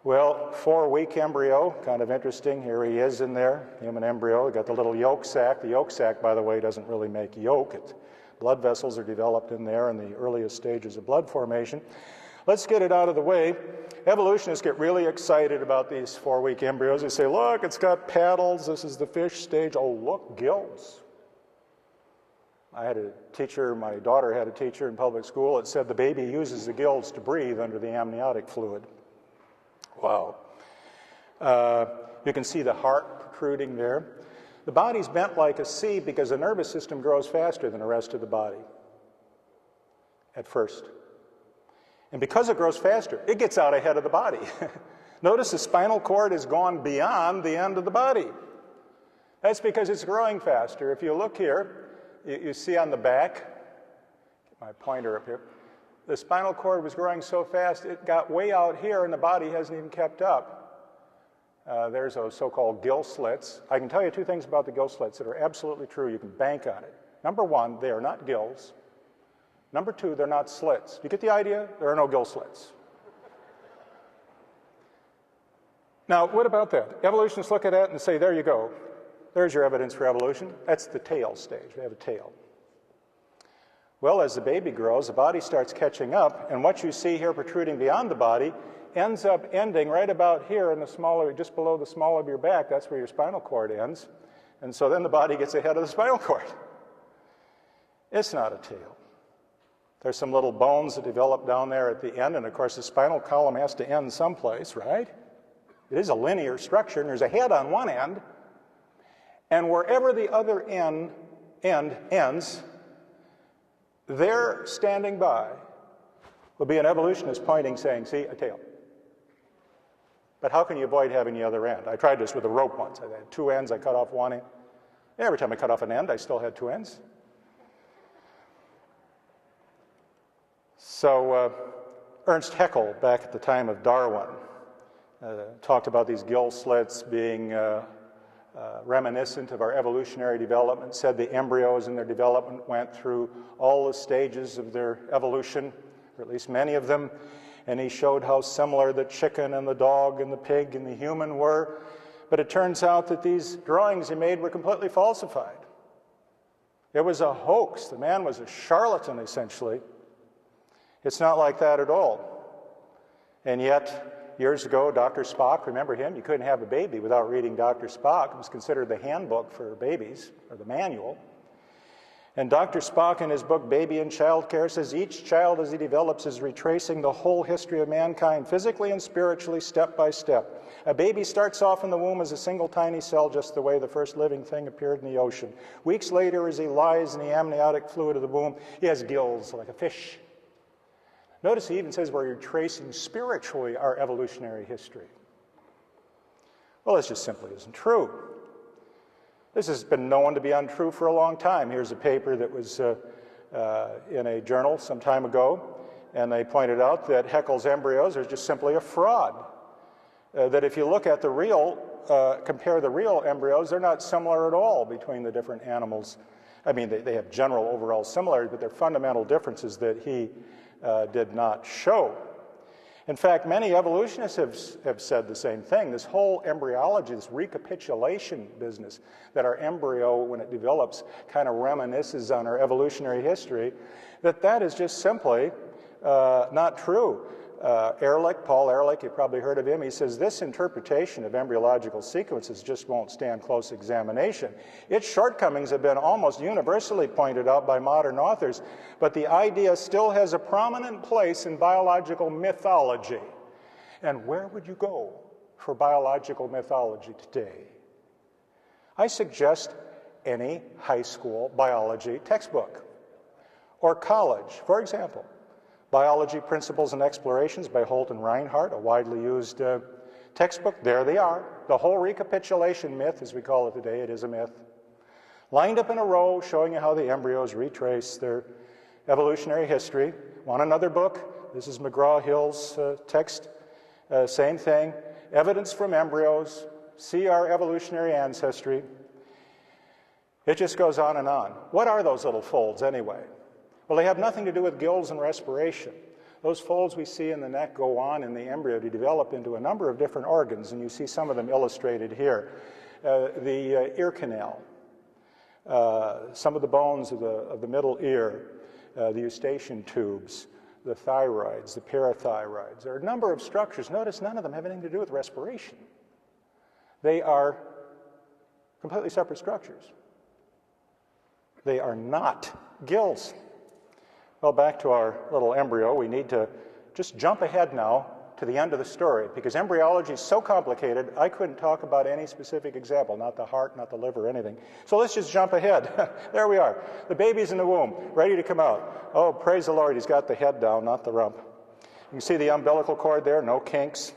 Well, 4-week embryo, kind of interesting. Here he is in there, human embryo. Got the little yolk sac. The yolk sac, by the way, doesn't really make yolk. Blood vessels are developed in there in the earliest stages of blood formation. Let's get it out of the way. Evolutionists get really excited about these 4-week embryos. They say, look, it's got paddles. This is the fish stage. Oh, look, gills. I had a teacher, my daughter had a teacher in public school that said the baby uses the gills to breathe under the amniotic fluid. Wow. You can see the heart protruding there. The body's bent like a C because the nervous system grows faster than the rest of the body at first. And because it grows faster, it gets out ahead of the body. Notice the spinal cord has gone beyond the end of the body. That's because it's growing faster. If you look here, you see on the back, get my pointer up here, the spinal cord was growing so fast it got way out here and the body hasn't even kept up. There's those so-called gill slits. I can tell you 2 things about the gill slits that are absolutely true. You can bank on it. Number 1, they are not gills. Number 2, they're not slits. You get the idea? There are no gill slits. Now, what about that? Evolutionists look at that and say, there you go. There's your evidence for evolution. That's the tail stage. We have a tail. Well, as the baby grows, the body starts catching up, and what you see here protruding beyond the body ends up ending right about here in the small, just below the small of your back. That's where your spinal cord ends. And so then the body gets ahead of the spinal cord. It's not a tail. There's some little bones that develop down there at the end, and of course the spinal column has to end someplace, right? It is a linear structure, and there's a head on one end, and wherever the other end ends, there standing by will be an evolutionist pointing saying, see, a tail. But how can you avoid having the other end? I tried this with a rope once. I had 2 ends, I cut off one end. Every time I cut off an end, I still had 2 ends. So Ernst Haeckel, back at the time of Darwin, talked about these gill slits being reminiscent of our evolutionary development, said the embryos in their development went through all the stages of their evolution, or at least many of them, and he showed how similar the chicken and the dog and the pig and the human were. But it turns out that these drawings he made were completely falsified. It was a hoax. The man was a charlatan, essentially. It's not like that at all. And yet, years ago, Dr. Spock, remember him? You couldn't have a baby without reading Dr. Spock. It was considered the handbook for babies, or the manual. And Dr. Spock, in his book, Baby and Child Care, says each child as he develops is retracing the whole history of mankind, physically and spiritually, step by step. A baby starts off in the womb as a single tiny cell, just the way the first living thing appeared in the ocean. Weeks later, as he lies in the amniotic fluid of the womb, he has gills like a fish. Notice he even says we're retracing spiritually our evolutionary history. Well, this just simply isn't true. This has been known to be untrue for a long time. Here's a paper that was in a journal some time ago, and they pointed out that Haeckel's embryos are just simply a fraud. That if you look at the real, compare the real embryos, they're not similar at all between the different animals. I mean, they have general overall similarities, but they're fundamental differences that he did not show. In fact, many evolutionists have said the same thing. This whole embryology, this recapitulation business, that our embryo, when it develops, kind of reminisces on our evolutionary history, that is just simply not true. Paul Ehrlich, you've probably heard of him, he says this interpretation of embryological sequences just won't stand close examination. Its shortcomings have been almost universally pointed out by modern authors, but the idea still has a prominent place in biological mythology. And where would you go for biological mythology today? I suggest any high school biology textbook, or college, for example. Biology Principles and Explorations by Holt and Reinhardt, a widely used textbook. There they are. The whole recapitulation myth, as we call it today, it is a myth. Lined up in a row, showing you how the embryos retrace their evolutionary history. Want another book? This is McGraw-Hill's text. Same thing. Evidence from embryos. See our evolutionary ancestry. It just goes on and on. What are those little folds anyway? Well, they have nothing to do with gills and respiration. Those folds we see in the neck go on in the embryo to develop into a number of different organs, and you see some of them illustrated here. The ear canal, some of the bones of the middle ear, the eustachian tubes, the thyroids, the parathyroids. There are a number of structures. Notice none of them have anything to do with respiration. They are completely separate structures. They are not gills. Well, back to our little embryo, we need to just jump ahead now to the end of the story, because embryology is so complicated, I couldn't talk about any specific example, not the heart, not the liver, anything. So let's just jump ahead. There we are. The baby's in the womb, ready to come out. Oh, praise the Lord, he's got the head down, not the rump. You can see the umbilical cord there, no kinks.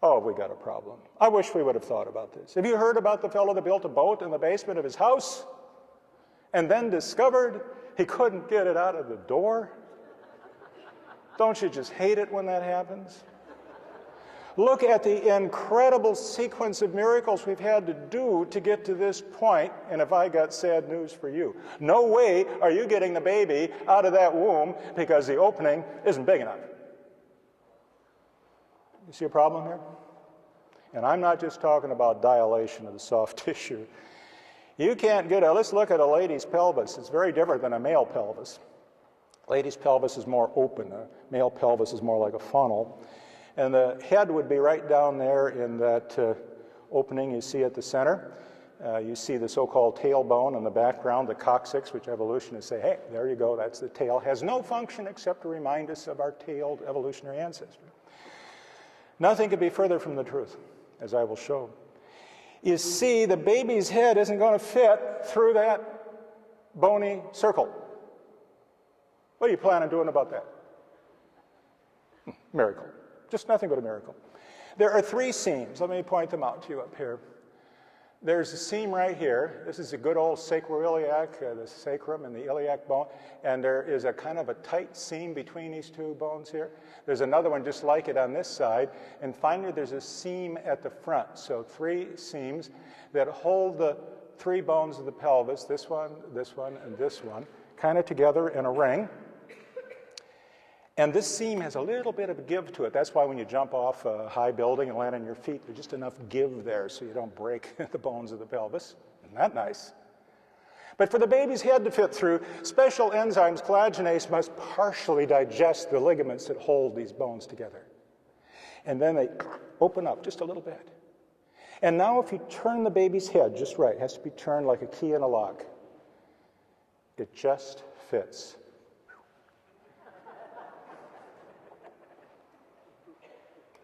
Oh, we got a problem. I wish we would have thought about this. Have you heard about the fellow that built a boat in the basement of his house and then discovered he couldn't get it out of the door? Don't you just hate it when that happens? Look at the incredible sequence of miracles we've had to do to get to this point, and if I got sad news for you. No way are you getting the baby out of that womb because the opening isn't big enough. You see a problem here? And I'm not just talking about dilation of the soft tissue. You can't get let's look at a lady's pelvis. It's very different than a male pelvis. Lady's pelvis is more open. A male pelvis is more like a funnel. And the head would be right down there in that opening you see at the center. You see the so-called tailbone in the background, the coccyx, which evolutionists say, hey, there you go, that's the tail. Has no function except to remind us of our tailed evolutionary ancestry. Nothing could be further from the truth, as I will show. You see, the baby's head isn't going to fit through that bony circle. What do you plan on doing about that? Miracle. Just nothing but a miracle. There are three seams. Let me point them out to you up here. There's a seam right here. This is a good old sacroiliac, the sacrum and the iliac bone. And there is a kind of a tight seam between these two bones here. There's another one just like it on this side. And finally, there's a seam at the front. So three seams that hold the three bones of the pelvis, this one, and this one, kind of together in a ring. And this seam has a little bit of a give to it. That's why when you jump off a high building and land on your feet, there's just enough give there so you don't break the bones of the pelvis. Isn't that nice? But for the baby's head to fit through, special enzymes, collagenase, must partially digest the ligaments that hold these bones together. And then they open up just a little bit. And now if you turn the baby's head just right, it has to be turned like a key in a lock, it just fits.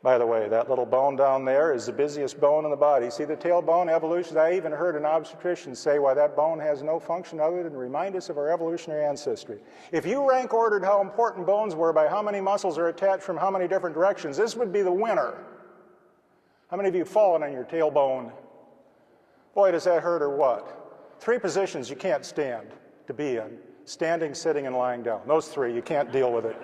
By the way, that little bone down there is the busiest bone in the body. See the tailbone evolution? I even heard an obstetrician say why that bone has no function other than to remind us of our evolutionary ancestry. If you rank ordered how important bones were by how many muscles are attached from how many different directions, this would be the winner. How many of you have fallen on your tailbone? Boy, does that hurt or what? 3 positions you can't stand to be in: standing, sitting, and lying down. Those 3, you can't deal with it.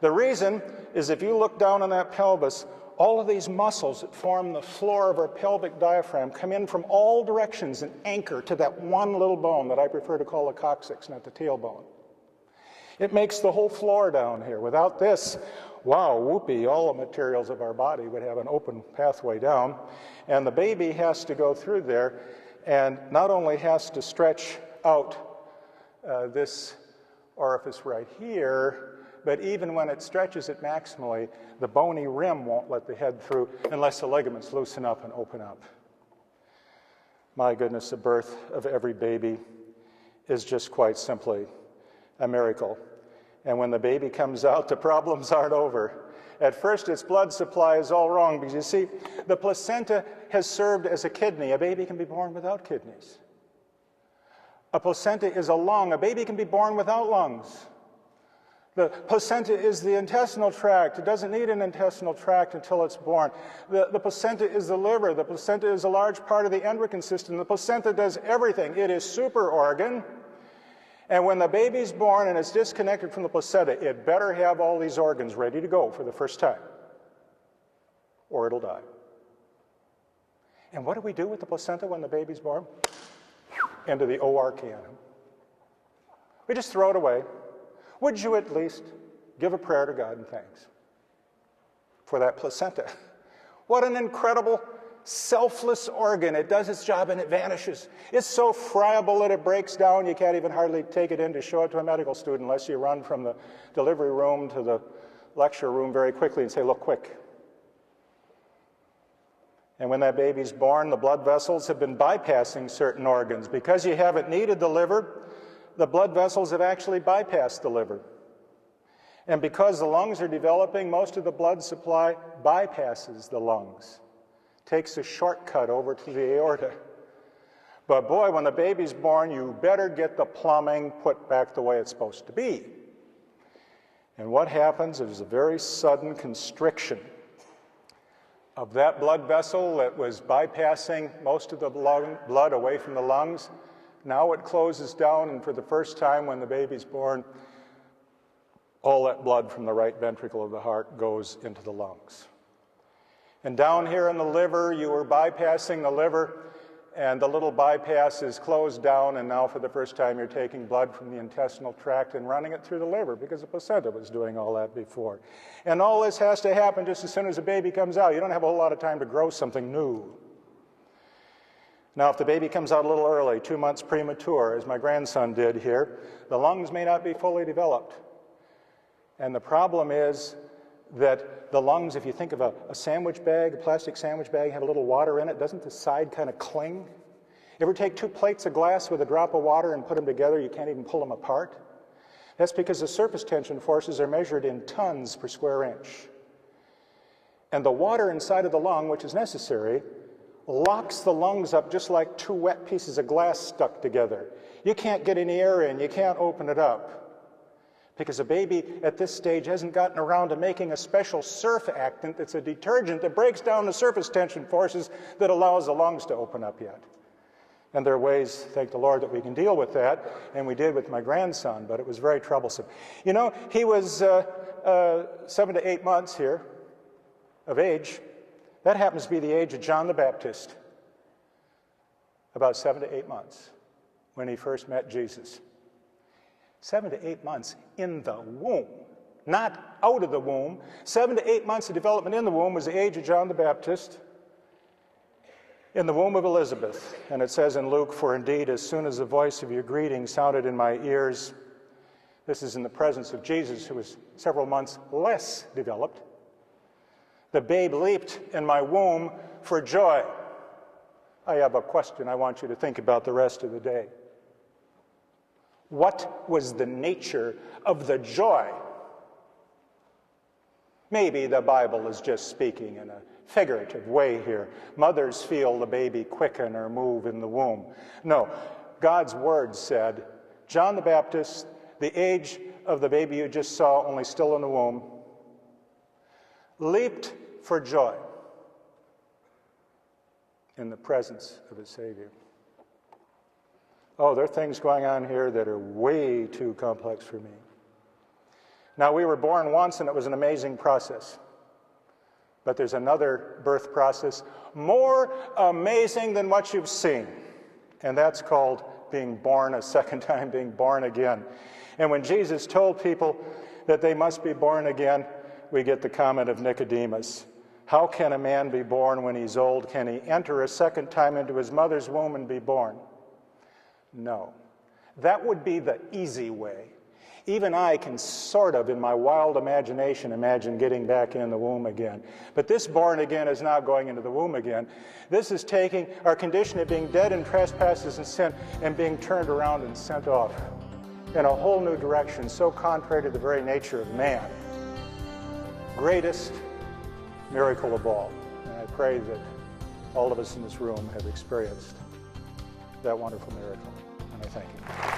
The reason is if you look down on that pelvis, all of these muscles that form the floor of our pelvic diaphragm come in from all directions and anchor to that one little bone that I prefer to call the coccyx, not the tailbone. It makes the whole floor down here. Without this, wow, whoopee, all the materials of our body would have an open pathway down. And the baby has to go through there and not only has to stretch out this orifice right here, but even when it stretches it maximally, the bony rim won't let the head through unless the ligaments loosen up and open up. My goodness, the birth of every baby is just quite simply a miracle. And when the baby comes out, the problems aren't over. At first, its blood supply is all wrong because, you see, the placenta has served as a kidney. A baby can be born without kidneys. A placenta is a lung. A baby can be born without lungs. The placenta is the intestinal tract. It doesn't need an intestinal tract until it's born. The placenta is the liver. The placenta is a large part of the endocrine system. The placenta does everything. It is super organ. And when the baby's born and it's disconnected from the placenta, it better have all these organs ready to go for the first time, or it'll die. And what do we do with the placenta when the baby's born? Into the OR can. We just throw it away. Would you at least give a prayer to God in thanks for that placenta? What an incredible, selfless organ. It does its job and it vanishes. It's so friable that it breaks down. You can't even hardly take it in to show it to a medical student unless you run from the delivery room to the lecture room very quickly and say, look, quick. And when that baby's born, the blood vessels have been bypassing certain organs. Because you haven't needed the liver, the blood vessels have actually bypassed the liver. And because the lungs are developing, most of the blood supply bypasses the lungs. Takes a shortcut over to the aorta. But boy, when the baby's born, you better get the plumbing put back the way it's supposed to be. And what happens is a very sudden constriction of that blood vessel that was bypassing most of the blood away from the lungs. Now it closes down, and for the first time when the baby's born, all that blood from the right ventricle of the heart goes into the lungs. And down here in the liver, you were bypassing the liver, and the little bypass is closed down, and now for the first time you're taking blood from the intestinal tract and running it through the liver because the placenta was doing all that before. And all this has to happen just as soon as a baby comes out. You don't have a whole lot of time to grow something new. Now, if the baby comes out a little early, 2 months premature, as my grandson did here, the lungs may not be fully developed. And the problem is that the lungs, if you think of a sandwich bag, a plastic sandwich bag, have a little water in it, doesn't the side kind of cling? You ever take 2 plates of glass with a drop of water and put them together, you can't even pull them apart? That's because the surface tension forces are measured in tons per square inch. And the water inside of the lung, which is necessary, locks the lungs up just like 2 wet pieces of glass stuck together. You can't get any air in, you can't open it up. Because a baby at this stage hasn't gotten around to making a special surfactant that's a detergent that breaks down the surface tension forces that allows the lungs to open up yet. And there are ways, thank the Lord, that we can deal with that, and we did with my grandson, but it was very troublesome. You know, he was 7 to 8 months here of age. That happens to be the age of John the Baptist, about 7 to 8 months when he first met Jesus. 7 to 8 months in the womb, not out of the womb. 7 to 8 months of development in the womb was the age of John the Baptist. in the womb of Elizabeth. And it says in Luke, "For indeed, as soon as the voice of your greeting sounded in my ears," this is in the presence of Jesus, who was several months less developed, "the babe leaped in my womb for joy." I have a question I want you to think about the rest of the day. What was the nature of the joy? Maybe the Bible is just speaking in a figurative way here. Mothers feel the baby quicken or move in the womb. No, God's word said, John the Baptist, the age of the baby you just saw, only still in the womb, leaped for joy in the presence of his Savior. Oh, there are things going on here that are way too complex for me. Now, we were born once, and it was an amazing process. But there's another birth process more amazing than what you've seen. And that's called being born a second time, being born again. And when Jesus told people that they must be born again, we get the comment of Nicodemus. How can a man be born when he's old? Can he enter a second time into his mother's womb and be born? No. That would be the easy way. Even I can sort of, in my wild imagination, imagine getting back in the womb again. But this born again is not going into the womb again. This is taking our condition of being dead in trespasses and sin and being turned around and sent off in a whole new direction, so contrary to the very nature of man. Greatest miracle of all. And I pray that all of us in this room have experienced that wonderful miracle. And I thank you.